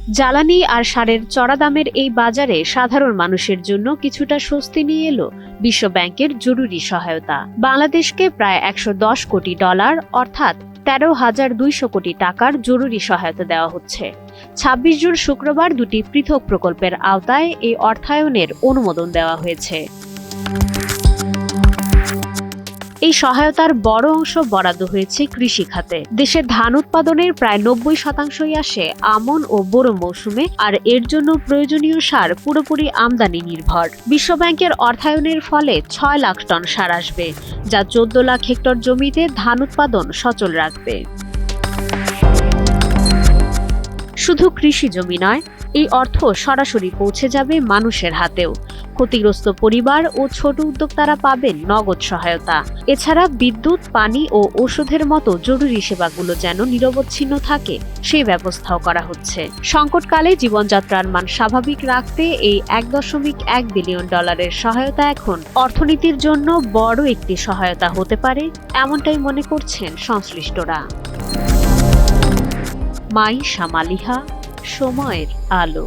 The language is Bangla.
জ্বালানি আর সারের চড়া দামের এই বাজারে সাধারণ মানুষের জন্য কিছুটা স্বস্তি নিয়ে এলো বিশ্ব ব্যাংকের জরুরি সহায়তা। বাংলাদেশকে প্রায় $110 কোটি অর্থাৎ 13,200 কোটি টাকার জরুরি সহায়তা দেওয়া হচ্ছে। 26 জুন শুক্রবার দুটি পৃথক প্রকল্পের আওতায় এই অর্থায়নের অনুমোদন দেওয়া হয়েছে। এই সহায়তার বড় অংশ বরাদ্দ হয়েছে কৃষি খাতে। দেশের ধান উৎপাদনের প্রায় 90% আসে আমন ও বোরো মৌসুমে, আর এর জন্য প্রয়োজনীয় সার পুরোপুরি আমদানি নির্ভর। বিশ্বব্যাংকের অর্থায়নের ফলে 6 লাখ টন সার আসবে, যা 14 লাখ হেক্টর জমিতে ধান উৎপাদন সচল রাখবে। শুধু কৃষি জমি নয়, এই অর্থ সরাসরি পৌঁছে যাবে মানুষের হাতেও। ক্ষতিগ্রস্ত পরিবার ও ছোট উদ্যোক্তারা পাবেন নগদ সহায়তা। এছাড়া বিদ্যুৎ, পানি ও ওষুধের মতো জরুরি সেবাগুলো যেন নিরবচ্ছিন্ন থাকে, সেই ব্যবস্থাও করা হচ্ছে। সংকটকালে জীবনযাত্রার মান স্বাভাবিক রাখতে এই $1.1 বিলিয়ন সহায়তা এখন অর্থনীতির জন্য বড় একটি সহায়তা হতে পারে, এমনটাই মনে করছেন সংশ্লিষ্টরা। মাইশা মালিহা, সময়ের আলো।